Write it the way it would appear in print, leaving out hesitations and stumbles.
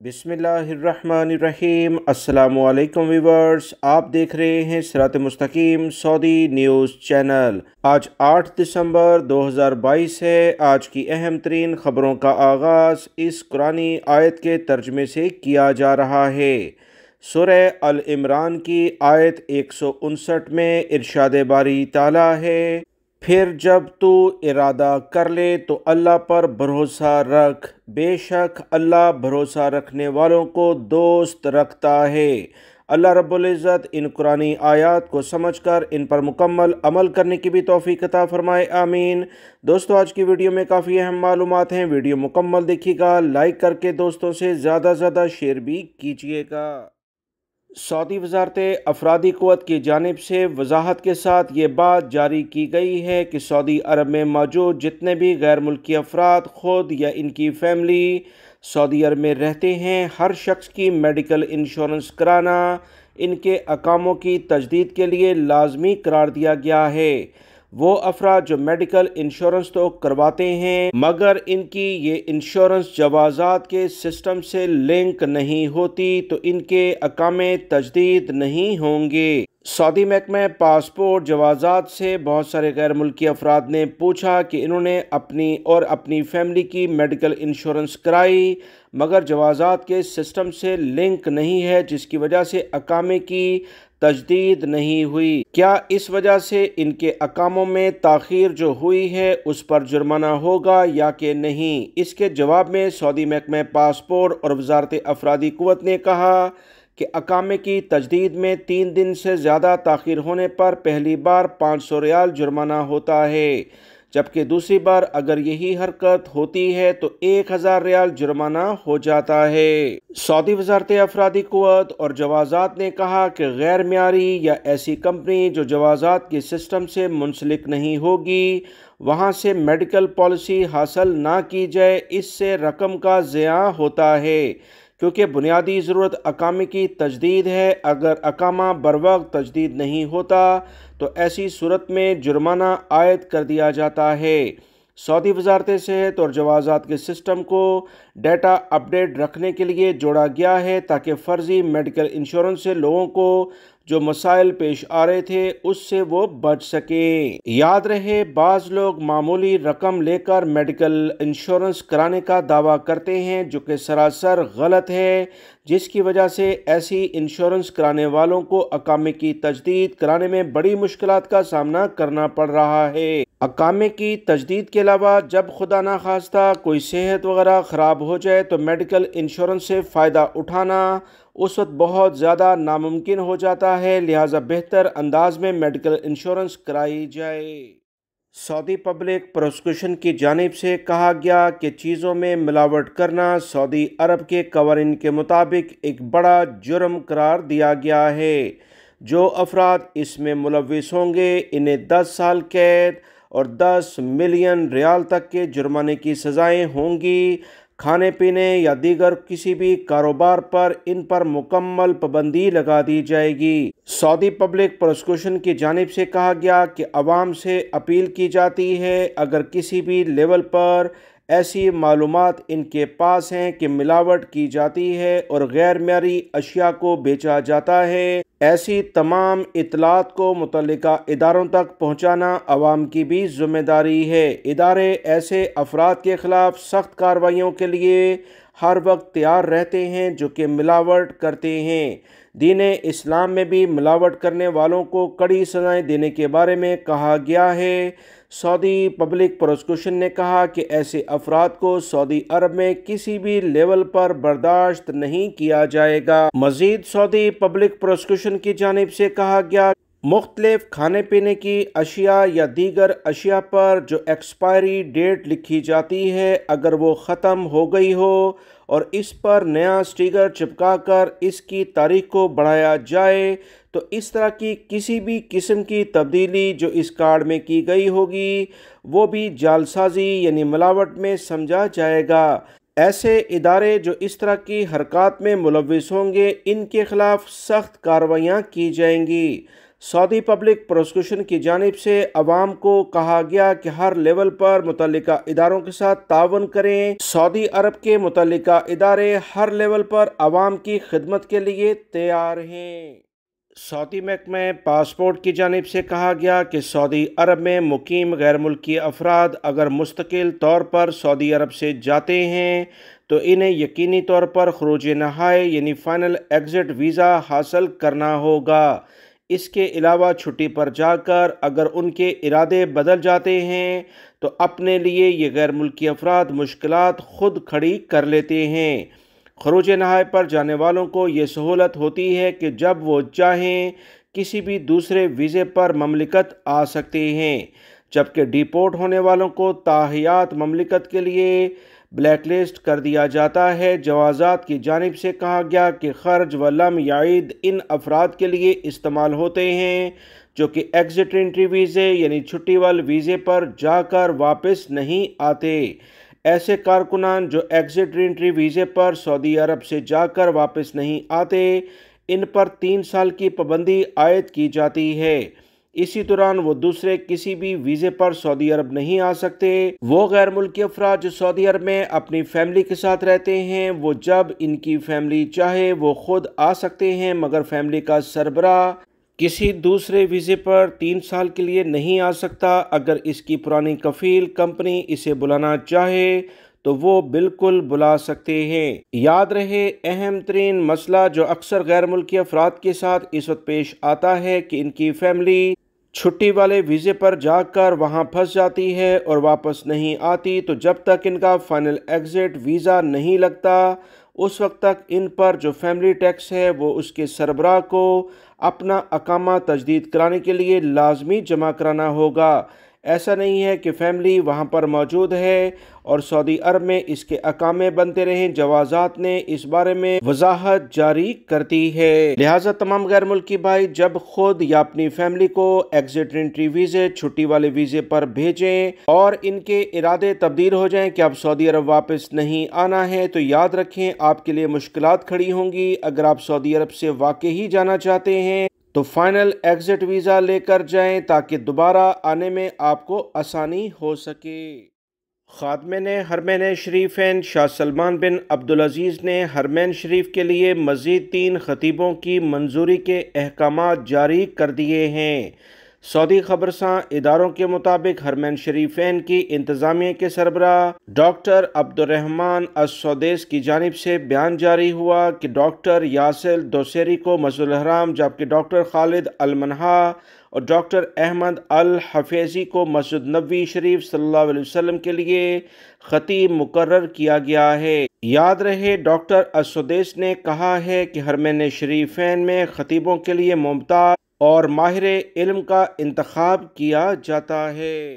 बिस्मिल्लाहिर्रहमानिर्रहीम। अस्सलामु अलैकुम व्यूवर्स, आप देख रहे हैं सिरात मुस्तकीम सऊदी न्यूज़ चैनल। आज 8 दिसंबर 2022 है। आज की अहम तरीन ख़बरों का आगाज़ इस कुरानी आयत के तर्जमे से किया जा रहा है। सूरह अल इमरान की आयत 159 में इरशाद बारी ताला है, फिर जब तू इरादा कर ले तो अल्लाह पर भरोसा रख, बेशक अल्लाह भरोसा रखने वालों को दोस्त रखता है। अल्लाह रब्बुल इज़्ज़त इन कुरानी आयात को समझकर इन पर मुकम्मल अमल करने की भी तौफीक अता फरमाए, आमीन। दोस्तों, आज की वीडियो में काफ़ी अहम मालूमात हैं। वीडियो मुकम्मल देखिएगा, लाइक करके दोस्तों से ज़्यादा से ज़्यादा शेयर भी कीजिएगा। सऊदी वजारत अफरादी क़ुव्वत की जानिब से वजाहत के साथ ये बात जारी की गई है कि सऊदी अरब में मौजूद जितने भी गैर मुल्की अफराद ख़ुद या इनकी फ़ैमिली सऊदी अरब में रहते हैं, हर शख्स की मेडिकल इंश्योरेंस कराना इनके अकामों की तजदीद के लिए लाजमी करार दिया गया है। वो अफराद जो मेडिकल इंश्योरेंस तो करवाते हैं मगर इनकी ये इंश्योरेंस जवाज़ात के सिस्टम से लिंक नहीं होती तो इनके अकामे तजदीद नहीं होंगे। सऊदी महकमा पासपोर्ट जवाज़ात से बहुत सारे गैर मुल्की अफराद ने पूछा कि इन्होंने अपनी और अपनी फैमिली की मेडिकल इंश्योरेंस कराई मगर जवाज़ात के सिस्टम से लिंक नहीं है, जिसकी वजह से अकामे की तजदीद नहीं हुई। क्या इस वजह से इनके अकामों में ताख़ीर जो हुई है उस पर जुर्माना होगा या कि नहीं? इसके जवाब में सऊदी महकमा पासपोर्ट और वजारत अफरादी क़ुव्वत ने कहा कि अकामे की तजदीद में 3 दिन से ज़्यादा ताख़ीर होने पर पहली बार 500 रियाल जुर्माना होता है, जबकि दूसरी बार अगर यही हरकत होती है तो 1000 रियाल जुर्माना हो जाता है। सऊदी वजारत अफरादी क़ुव्वत और जवाज़ात ने कहा कि गैर मियारी या ऐसी कंपनी जो जवाज़ात के सिस्टम से मुंसलिक नहीं होगी, वहाँ से मेडिकल पॉलिसी हासिल ना की जाए, इससे रकम का ज़िया होता है, क्योंकि बुनियादी ज़रूरत अकामे की तजदीद है। अगर अकामा बरवक्त तजदीद नहीं होता तो ऐसी सूरत में जुर्माना आयद कर दिया जाता है। सऊदी वजारत सेहत और जवाज़ात के सिस्टम को डाटा अपडेट रखने के लिए जोड़ा गया है ताकि फ़र्ज़ी मेडिकल इंश्योरेंस से लोगों को जो मसाइल पेश आ रहे थे उससे वो बच सकें। याद रहे, बाज़ लोग मामूली रकम लेकर मेडिकल इंश्योरेंस कराने का दावा करते हैं जो कि सरासर गलत है, जिसकी वजह से ऐसी इंश्योरेंस कराने वालों को अकामे की तजदीद कराने में बड़ी मुश्किलात का सामना करना पड़ रहा है। अकामे की तजदीद के अलावा जब खुदा ना खास्ता कोई सेहत वगैरह ख़राब हो जाए तो मेडिकल इंश्योरेंस से फ़ायदा उठाना उस वक्त बहुत ज़्यादा नामुमकिन हो जाता है, लिहाजा बेहतर अंदाज में मेडिकल इंश्योरेंस कराई जाए। सऊदी पब्लिक प्रोसिक्यूशन की जानिब से कहा गया कि चीज़ों में मिलावट करना सऊदी अरब के कवानीन के मुताबिक एक बड़ा जुर्म करार दिया गया है। जो अफराद इसमें मुलव्विस होंगे इन्हें 10 साल कैद और 10 मिलियन रियाल तक के जुर्माने की सज़ाएँ होंगी। खाने पीने या दीगर किसी भी कारोबार पर इन पर मुकम्मल पाबंदी लगा दी जाएगी। सऊदी पब्लिक प्रोसिक्यूशन की जानिब से कहा गया कि अवाम से अपील की जाती है, अगर किसी भी लेवल पर ऐसी मालूमात इनके पास हैं कि मिलावट की जाती है और गैर मियारी अशिया को बेचा जाता है, ऐसी तमाम इतलात को मुतल्लिका इदारों तक पहुँचाना अवाम की भी ज़िम्मेदारी है। इदारे ऐसे अफराद के ख़िलाफ़ सख्त कार्रवाइयों के लिए हर वक्त तैयार रहते हैं जो कि मिलावट करते हैं। दीन इस्लाम में भी मिलावट करने वालों को कड़ी सज़ाएँ देने के बारे में कहा गया है। सऊदी पब्लिक प्रोसिक्यूशन ने कहा कि ऐसे अफराद को सऊदी अरब में किसी भी लेवल पर बर्दाश्त नहीं किया जाएगा। मज़ीद सऊदी पब्लिक प्रोसिक्यूशन की जानिब से कहा गया, मुख्तलिफ खाने पीने की अशिया या दीगर अशिया पर जो एक्सपायरी डेट लिखी जाती है, अगर वो ख़त्म हो गई हो और इस पर नया स्टिकर चिपका कर इसकी तारीख को बढ़ाया जाए तो इस तरह की किसी भी किस्म की तब्दीली जो इस कार्ड में की गई होगी वो भी जालसाजी यानी मिलावट में समझा जाएगा। ऐसे इदारे जो इस तरह की हरकत में मुलव्विस होंगे इनके खिलाफ सख्त कार्रवाइयाँ की जाएंगी। سعودی پبلک پروسیکیوشن کی جانب سے عوام کو کہا گیا کہ ہر لیول پر متعلقہ اداروں کے ساتھ تعاون کریں۔ سعودی عرب کے متعلقہ ادارے ہر لیول پر عوام کی خدمت کے لیے تیار ہیں۔ سعودی محکمہ پاسپورٹ کی جانب سے کہا گیا کہ سعودی عرب میں مقیم غیر ملکی افراد اگر مستقل طور پر سعودی عرب سے جاتے ہیں تو انہیں یقینی طور پر خروج نہائی یعنی فائنل ایگزٹ ویزا حاصل کرنا ہوگا۔ اس کے علاوہ چھٹی پر جا کر اگر ان کے ارادے بدل جاتے ہیں تو اپنے لیے یہ غیر ملکی افراد مشکلات خود کھڑی کر لیتے ہیں۔ خروج نہائی پر جانے والوں کو یہ سہولت ہوتی ہے کہ جب وہ چاہیں کسی بھی دوسرے ویزے پر مملکت آ سکتے ہیں، جبکہ ڈیپورٹ ہونے والوں کو تاحیات مملکت کے لیے بلیک لسٹ کر دیا جاتا ہے۔ جوازات کی جانب سے کہا گیا کہ خرج و لم یعید ان افراد کے لیے استعمال ہوتے ہیں جو کہ ایگزٹ انٹری ویزے یعنی چھٹی والے ویزے پر جا کر واپس نہیں آتے۔ ایسے کارکنان جو ایگزٹ انٹری ویزے پر سعودی عرب سے جا کر واپس نہیں آتے، ان پر 3 سال کی پابندی عائد کی جاتی ہے۔ اسی دوران وہ دوسرے کسی بھی ویزے پر سعودی عرب نہیں آ سکتے۔ وہ غیر ملکی افراد جو سعودی عرب میں اپنی فیملی کے ساتھ رہتے ہیں، وہ جب ان کی فیملی چاہے وہ خود آ سکتے ہیں، مگر فیملی کا سربراہ کسی دوسرے ویزے پر 3 سال کے لیے نہیں آ سکتا۔ اگر اس کی پرانی کفیل کمپنی اسے بلانا چاہے تو وہ بالکل بلا سکتے ہیں۔ یاد رہے، اہم ترین مسئلہ جو اکثر غیر ملکی افراد کے ساتھ اس وقت پیش آتا ہے کہ ان کی فیملی چھٹی والے ویزے پر جا کر وہاں پھنس جاتی ہے اور واپس نہیں آتی، تو جب تک ان کا فائنل ایگزٹ ویزا نہیں لگتا اس وقت تک ان پر جو فیملی ٹیکس ہے وہ اس کے سربراہ کو اپنا اقامہ تجدید کرانے کے لیے لازمی جمع کرانا ہوگا۔ ایسا نہیں ہے کہ فیملی وہاں پر موجود ہے اور سعودی عرب میں اس کے اقامے بنتے رہیں۔ جوازات نے اس بارے میں وضاحت جاری کرتی ہے۔ لہٰذا تمام غیر ملکی بھائی جب خود یا اپنی فیملی کو ایگزٹ انٹری ویزے چھٹی والے ویزے پر بھیجیں اور ان کے ارادے تبدیل ہو جائیں کہ اب سعودی عرب واپس نہیں آنا ہے، تو یاد رکھیں آپ کے لیے مشکلات کھڑی ہوں گی۔ اگر آپ سعودی عرب سے واقعی جانا چاہتے ہیں تو فائنل ایگزٹ ویزا لے کر جائیں تاکہ دوبارہ آنے میں آپ کو آسانی ہو سکے۔ خادمین حرمین شریفین شاہ سلمان بن عبدالعزیز نے حرمین شریف کے لیے مزید 3 خطیبوں کی منظوری کے احکامات جاری کر دیے ہیں۔ سعودی خبرساں اداروں کے مطابق حرمین شریفین کی انتظامیہ کے سربراہ ڈاکٹر عبد الرحمن السدیس کی جانب سے بیان جاری ہوا کہ ڈاکٹر یاسر دوسری کو مسجد الحرام، جبکہ ڈاکٹر خالد المنہا اور ڈاکٹر احمد الحفیظی کو مسجد نبوی شریف صلی اللہ علیہ وسلم کے لیے خطیب مقرر کیا گیا ہے۔ یاد رہے، ڈاکٹر السدیس نے کہا ہے کہ حرمین شریفین میں خطیبوں کے لیے ممتاز اور ماہر علم کا انتخاب کیا جاتا ہے۔